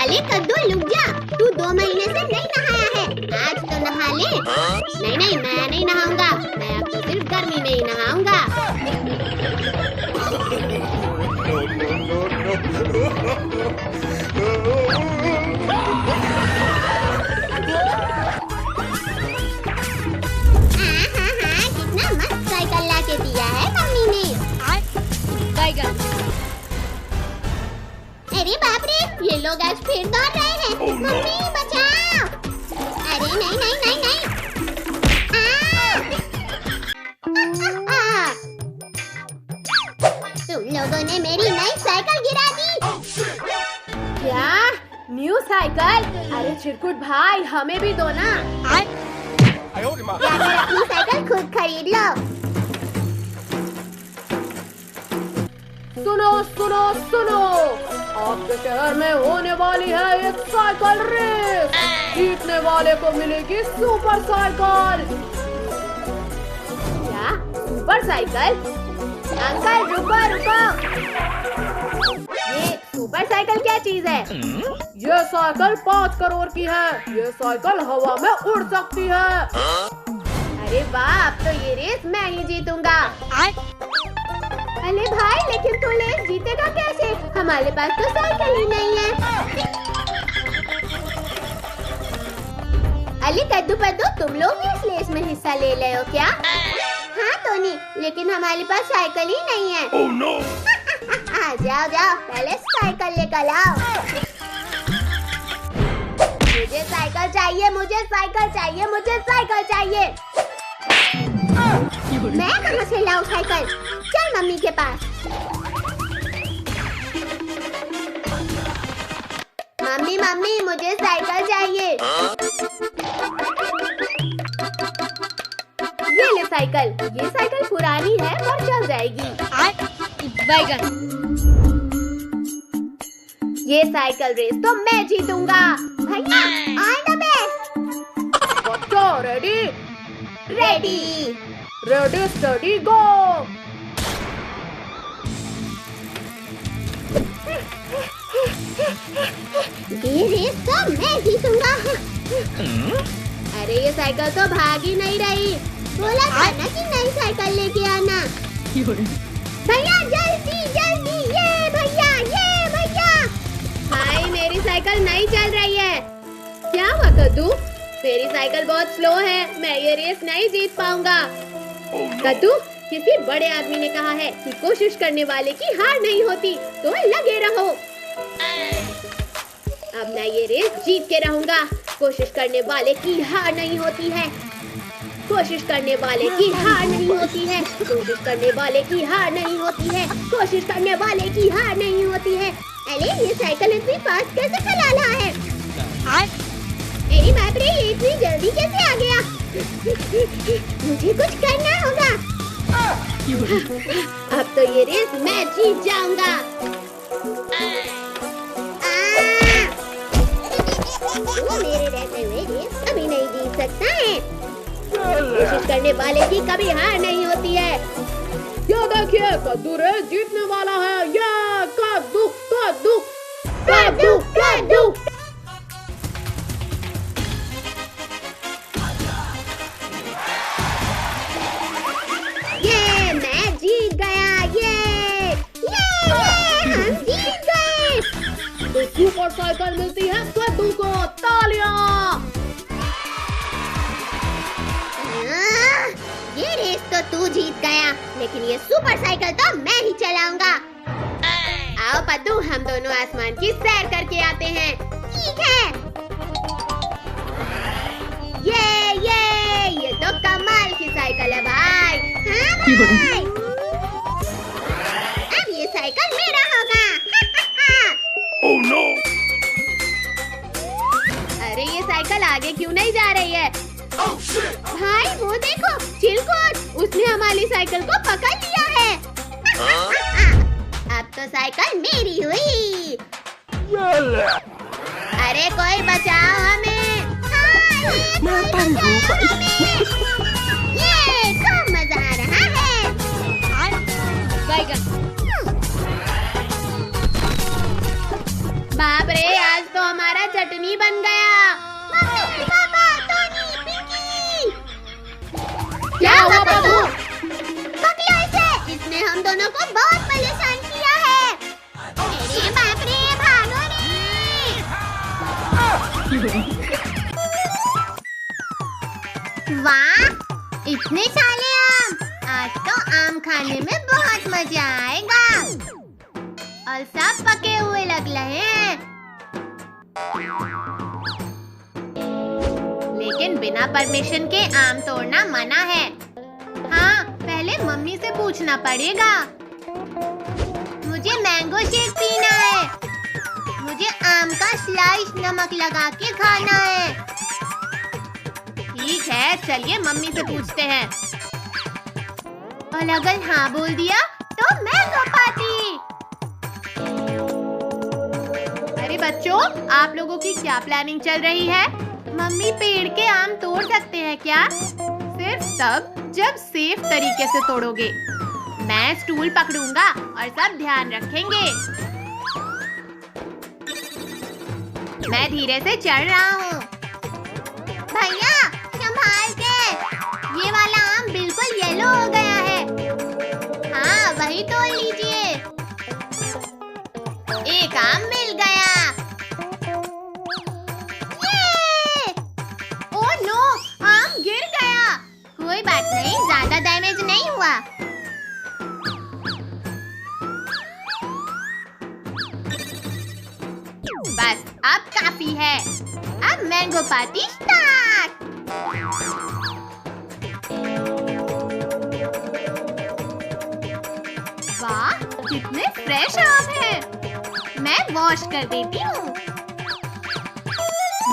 अरे कद्दू लुक जा, तू 2 महीने से नहीं नहाया है, आज तो नहा ले। नहीं नहीं, मैं नहीं नहाऊंगा, मैं अब तो सिर्फ गर्मी में ही नहाऊंगा। हाँ, कितना मस्त साइकिल ला के दिया है मम्मी ने। अरे बाप रे, ये लोग आज फिर दौड़ रहे हैं। मम्मी बचाओ। अरे नहीं नहीं नहीं नहीं। तुम लोगों ने मेरी नई साइकिल गिरा दी। क्या? New cycle? अरे चिरकुट भाई, हमें भी दो ना। जाकर अपनी साइकिल खुद खरीद लो। सुनो सुनो सुनो, आपके शहर में होने वाली है एक साइकिल रेस। जीतने वाले को मिलेगी सुपर साइकिल। क्या? Super cycle? अंकल रुको रुको, ये सुपर साइकिल क्या चीज है? ये साइकिल 5 करोड़ की है। ये साइकिल हवा में उड़ सकती है। अरे वाह, अब तो ये रेस मैं ही जीतूंगा। अरे भाई, लेकिन तू रेस जीतेगा कैसे? हमारे पास तो साइकिल ही नहीं है। अली कद्दू पद्दू, तुम लोग भी इस रेस में हिस्सा ले रहे हो क्या? हाँ टोनी, लेकिन हमारे पास साइकिल ही नहीं है। Oh, no. जाओ जाओ, पहले साइकिल लेकर आओ। मुझे साइकिल चाहिए, मुझे साइकिल चाहिए, मुझे साइकिल चाहिए। मैं कहाँ से लाऊं साइकिल? चल मम्मी के पास। मम्मी मम्मी, मुझे साइकिल चाहिए। ये ले साइकिल। ये साइकिल पुरानी है पर चल जाएगी। ये साइकिल रेस तो मैं जीतूंगा। भैया ऑल द बेस्ट। बच्चों रेडी? रेडी। रेडी स्टडी गो। ये रेस तो मैं जीतूंगा। अरे ये साइकिल तो भाग ही नहीं रही। बोला था ना कि नई साइकिल लेके आना। भैया जल्दी जल्दी, ये भैया ये भैया। भाई, मेरी साइकिल नहीं चल रही है। क्या हुआ कद्दू? मेरी साइकिल बहुत स्लो है, मैं ये रेस नहीं जीत पाऊंगा। कद्दू, किसी बड़े आदमी ने कहा है कि कोशिश करने वाले की हार नहीं होती, तो लगे रहो। अब मैं ये रेस जीत के रहूंगा। कोशिश करने वाले की हार नहीं होती है। कोशिश करने वाले की हार नहीं होती है। कोशिश करने वाले की हार नहीं होती है। कोशिश करने वाले की हार नहीं होती है। अरे ये साइकिल इतनी फास्ट कैसे चला रहा है? अरे बाप रे, ये इतनी जल्दी कैसे आ गया? मुझे कुछ करना होगा। अब तो ये रेस मैं जीत जाऊंगा। वो मेरे रहते हुए रेस कभी नहीं जीत सकता है। कोशिश करने वाले की कभी हार नहीं होती है। ये देखिए, कद्दू रेस जीतने वाला है। ये कद्दू कद्दू कद्दू कद्दू। ये मैं जीत गया। ये हम जीत गए। तो सुपर साइकिल मिलती है कद्दू को। तालियां। ये रेस तो तू जीत गया, लेकिन ये सुपर साइकिल तो मैं ही चलाऊंगा। आओ पद्दू, हम दोनों आसमान की सैर करके आते हैं। ठीक है। ये तो कमाल की साइकिल है भाई। हाँ भाई। अब ये साइकिल मेरा होगा। Oh, no. अरे ये साइकिल आगे क्यों नहीं जा रही है? भाई वो देखो, चिलकुट, उसने हमारी साइकिल को पकड़ लिया है। अब तो साइकिल मेरी हुई। अरे कोई बचाओ हमें। ये खूब मजा आ रहा है। बाप रे, आज तो हमारा टोनी बन गया। मम्मी, पापा, टोनी, पिंकी। क्या हुआ पद्दू? पकड़ो इसे। इसने हम दोनों को बहुत परेशान किया है। अरे बाप रे, भागो रे। वाह, इतने सारे आम। आज तो आम खाने में बहुत मजा आएगा। और सब पके हुए लग रहे हैं। लेकिन बिना परमिशन के आम तोड़ना मना है। हाँ, पहले मम्मी से पूछना पड़ेगा। मुझे मैंगो शेक पीना है। मुझे आम का स्लाइस नमक लगा के खाना है। ठीक है, चलिए मम्मी से पूछते हैं। और अगर हाँ बोल दिया तो मैंगो पार्टी। अरे बच्चों, आप लोगों की क्या प्लानिंग चल रही है? मम्मी पेड़ के आम तोड़ सकते हैं क्या? सिर्फ तब जब सेफ तरीके से तोड़ोगे। मैं स्टूल पकड़ूंगा और सब ध्यान रखेंगे। मैं धीरे से चढ़ रहा हूँ। भैया, संभाल के। ये वाला आम बिल्कुल येलो हो गया है। हाँ, वही तोड़ लीजिए। एक आम मिल गया। ये! ओह नो, आम गिर गया। कोई बात नहीं, ज्यादा डैमेज नहीं हुआ। बस अब काफी है। अब मैंगो पार्टी स्टार्ट। वाह, कितने फ्रेश आम हैं। मैं वॉश कर देती हूँ।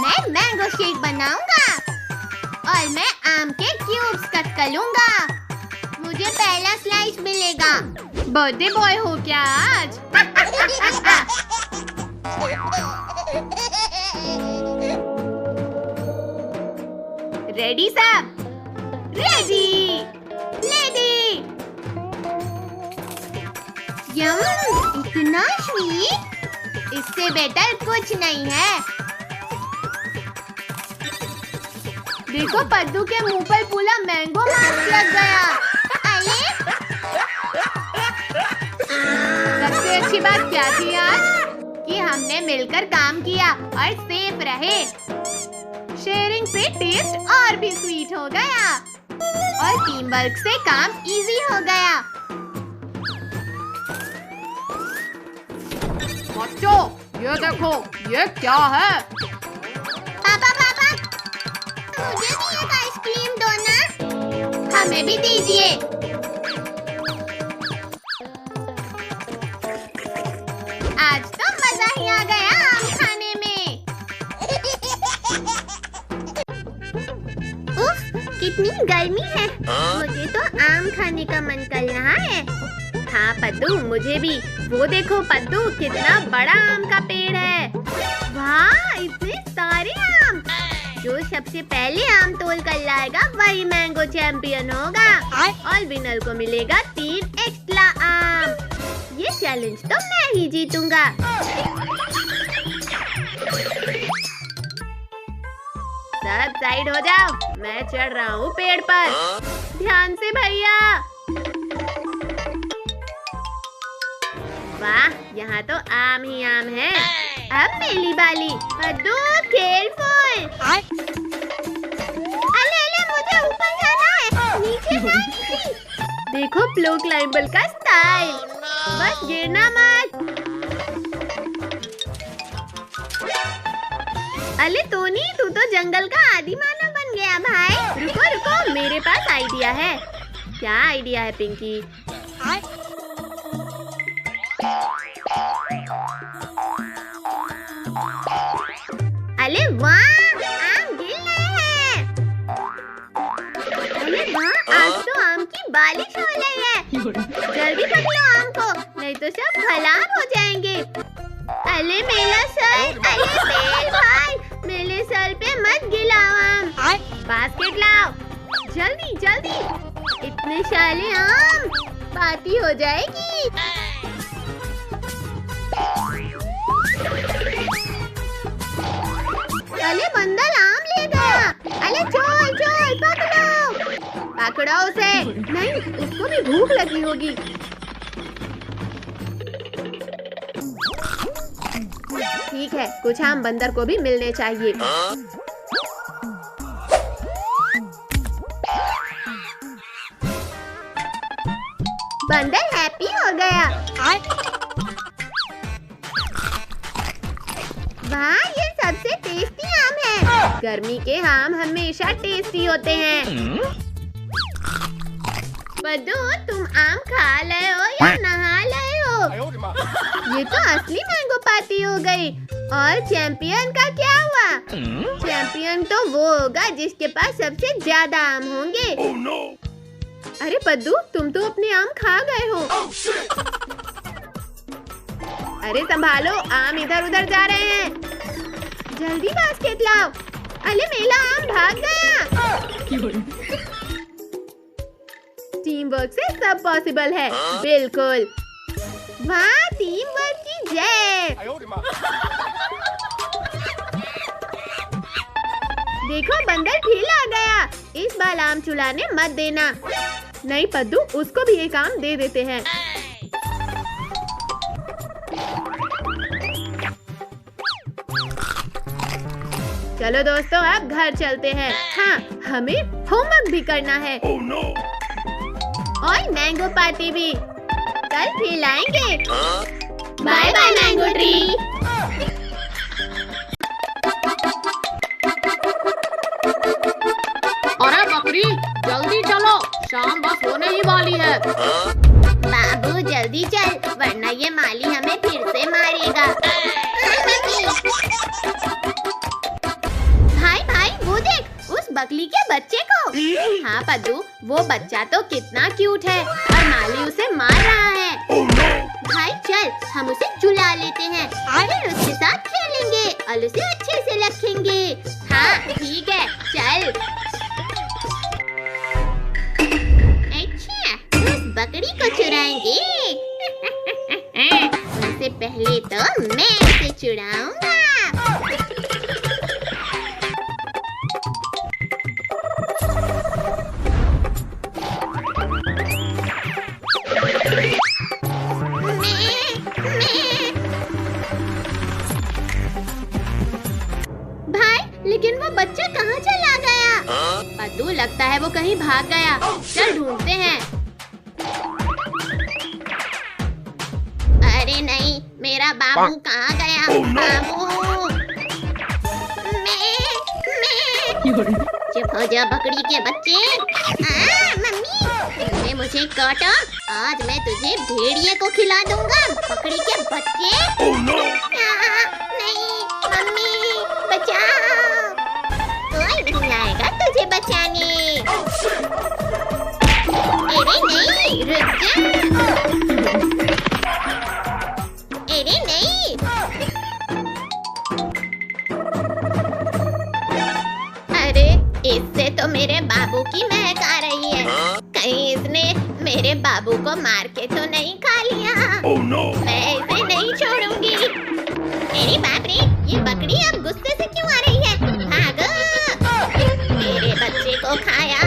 मैं मैंगो शेक बनाऊंगा और मैं आम के क्यूब्स कट कर लूंगा। मुझे पहला स्लाइस मिलेगा। बर्थडे बॉय हो क्या आज? रेडी सब? Ready, ready. यम, इतना स्वीट। इससे बेटर कुछ नहीं है। देखो, पद्दू के मुंह पर पूरा मैंगो मास्क लग गया। अरे, सबसे अच्छी बात क्या थी आज? कि हमने मिलकर काम किया और सेफ रहे। शेयरिंग से टेस्ट और भी स्वीट हो गया और टीम वर्क से काम इजी हो गया। बच्चों, ये देखो, ये क्या है? पापा, पापा, मुझे भी एक आइसक्रीम दो ना। हमें भी दीजिए। आज तो मजा ही आ गया आम खाने में। उफ, कितनी गर्मी है। मुझे तो आम खाने का मन कर रहा है। हाँ पद्दू, मुझे भी। वो देखो पद्दू, कितना बड़ा आम का पेड़ है। वाह, इतने सारे आम। जो सबसे पहले आम तोड़ कर लाएगा वही मैंगो चैंपियन होगा और विनर को मिलेगा 3 एक्स्ट्रा आम। ये चैलेंज तो मैं ही जीतूंगा। सब साइड हो जाओ, मैं चढ़ रहा हूँ पेड़ पर। ध्यान से भैया। वाह, यहाँ तो आम ही आम है। अब मेरी बारी। पद्दू, केयरफुल। अले अले, मुझे ऊपर जाना है, नीचे नहीं। देखो प्रो क्लाइंबर का स्टाइल। बस गिरना मत। अले टोनी, तू तो जंगल का आदि मानव बन गया भाई। रुको रुको, मेरे पास आइडिया है। क्या आइडिया है पिंकी? अरे वाह, आम गिर रहे हैं। अरे वाह, आज तो आम की बारिश हो रही है। जल्दी पकड़ो आम को, नहीं तो सब खराब हो जाएंगे। अरे मेरा सर, अरे मेरे भाई, मेरे सर पे मत गिराओ आम। बास्केट लाओ, जल्दी जल्दी। इतने सारे आम, पार्टी हो जाएगी। चल पकड़ो, पकड़ो उसे। नहीं, उसको भी भूख लगी होगी। ठीक है, कुछ आम बंदर को भी मिलने चाहिए। बंदर हैप्पी हो गया। वाह, ये सबसे टेस्टी आम है। गर्मी के आम हमेशा टेस्टी होते हैं। बद्दू, तुम आम खा रहे हो या नहा रहे हो? ये तो असली मैंगो पार्टी हो गई। और चैंपियन का क्या हुआ? चैंपियन तो वो होगा जिसके पास सबसे ज्यादा आम होंगे। Oh no! अरे बद्दू, तुम तो अपने आम खा गए हो। अरे संभालो, आम इधर उधर जा रहे हैं। जल्दी बास्केट लाओ। अरे मेरा आम भाग गया। टीम वर्क से सब पॉसिबल है। बिल्कुल। वाह, टीम वर्क की जय। देखो, बंदर फिर आ गया। इस बार आम चुलाने मत देना। नहीं पद्दू, उसको भी एक आम दे देते हैं। चलो दोस्तों, अब घर चलते हैं। हाँ, हमें होमवर्क भी करना है। Oh no! और मैंगो पार्टी भी। कल फिर लाएंगे। Bye bye mango tree. अरे बकरी, जल्दी चलो, शाम बस होने ही वाली है। बाबू जल्दी चल, वरना ये माली हमें फिर से मारेगा। भाई, वो देख, उस बकरी के बच्चे को। हाँ पद्दू, वो बच्चा तो कितना क्यूट है और माली उसे मार रहा है। Oh no! भाई चल, हम उसे चुला लेते हैं, फिर उसके साथ खेलेंगे और उसे अच्छे से रखेंगे। हाँ ठीक है, चल। अच्छा, उस बकरी को चुराएंगे। उससे पहले तो मैं उसे चुराऊंगा। लेकिन वो बच्चा कहाँ चला गया? पद्दू, लगता है वो कहीं भाग गया। चल ढूंढते हैं। अरे नहीं, मेरा बाबू कहाँ गया? Oh no! बाबू, चुप हो जा बकरी के बच्चे। मम्मी, तुमने मुझे काटा, आज मैं तुझे भेड़िए को खिला दूंगा, बकरी के बच्चे। Oh no! नहीं मम्मी, बचाओ, कोई नहीं आएगा तुझे बचाने। अरे नहीं, रुक जा। अरे नहीं, अरे इससे तो मेरे बाबू की महक आ रही है। कहीं इसने मेरे बाबू को मार के तो नहीं खा लिया? Oh no! मैं इसे नहीं छोड़ूंगी। मेरी बाप रे, ये बकरी अब गुस्से से क्यों आ रही है? भागो! मेरे बच्चे को खाया।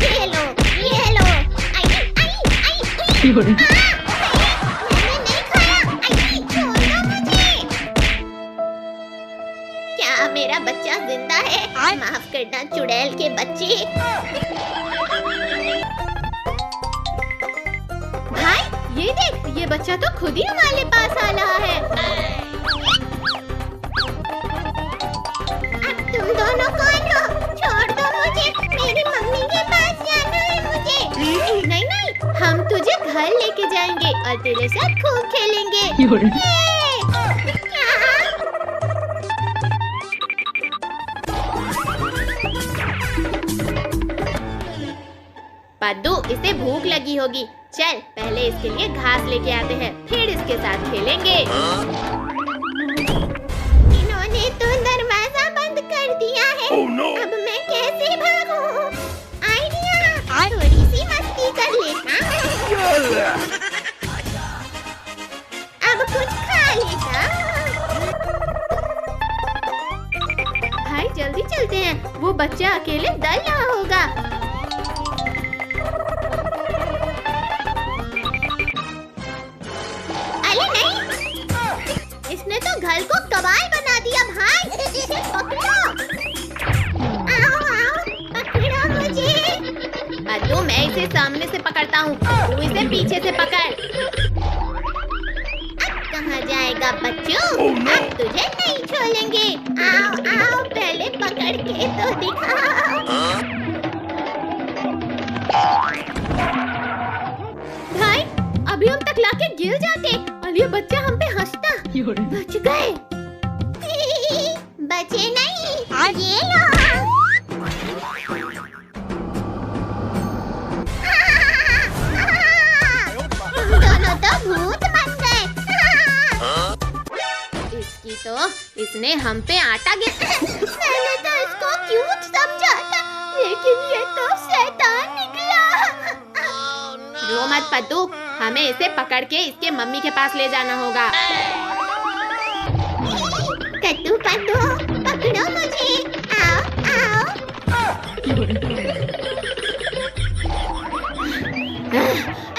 ये लो, ये लो। आई, आई, आई, आई। मैंने नहीं खाया। आई, छोड़ दो मुझे। क्या मेरा बच्चा जिंदा है? माफ करना चुड़ैल के बच्चे। भाई ये देख, ये बच्चा तो खुद ही हमारे पास आ रहा है। अब तुम दोनों कौन हो? छोड़ दो मुझे, मेरी मम्मी के पास जाना है मुझे। नहीं नहीं, हम तुझे घर लेके जाएंगे और तेरे साथ खूब खेलेंगे। पद्दू, इसे भूख लगी होगी। चल पहले इसके लिए घास लेके आते हैं, फिर इसके साथ खेलेंगे। इन्होंने तो दरवाजा बंद कर दिया है। Oh no! अब मैं कैसे भागूं? आइडिया, थोड़ी सी मस्ती कर लेता हूं। अब कुछ खा लेता हूं। भाई जल्दी चलते हैं, वो बच्चा अकेले डर रहा होगा। अरे नहीं, इसने तो घर को कबाड़ बना दिया भाई। इसे पकड़ो। आओ आओ, पकड़ो मुझे। अद्दू, मैं इसे सामने से पकड़ता हूँ, तू इसे पीछे से पकड़। अब कहाँ जाएगा बच्चों? अब तुझे नहीं छोड़ेंगे। आओ आओ, पहले पकड़ के तो दिखाओ। भाई, अभी हम तकला के गिर जाते और ये बच्चा हम पे हंसता। बच गए। बचे नहीं, ये लो। दोनों तो भूत बन गए। इसकी तो, इसने हम पे आटा मैंने तो इसको क्यूट समझा था, लेकिन ये तो शैतान निकला। रो मत पद्दू, हमें इसे पकड़ के इसके मम्मी के पास ले जाना होगा। कद्दू पद्दू, पकड़ो मुझे। आओ आओ।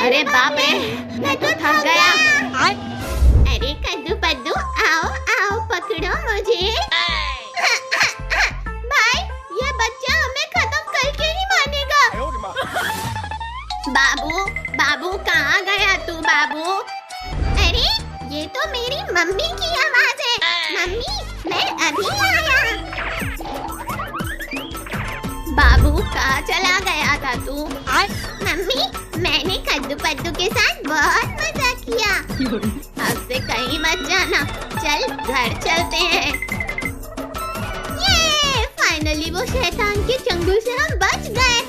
अरे बाप रे, मैं तो थक गया। अरे कद्दू पद्दू, आओ आओ, पकड़ो मुझे। भाई, ये बच्चा हमें खत्म करके ही मानेगा। बाबू बाबू, कहाँ गया तू बाबू? अरे ये तो मेरी मम्मी की आवाज है। मम्मी, मैं अभी आया। बाबू, कहाँ चला गया था तू? मम्मी, मैंने कद्दू पद्दू के साथ बहुत मजा किया। अब से कहीं मत जाना, चल घर चलते हैं। ये फाइनली वो शैतान के चंगुल से हम बच गए।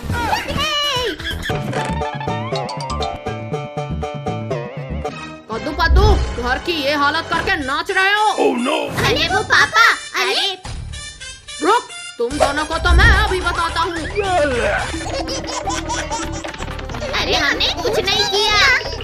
कद्दू पद्दू, घर की ये हालत करके नाच रहे हो? Oh no! अरे वो पापा, अरे रुक, तुम दोनों को तो मैं अभी बताता हूँ। अरे हमने कुछ नहीं किया।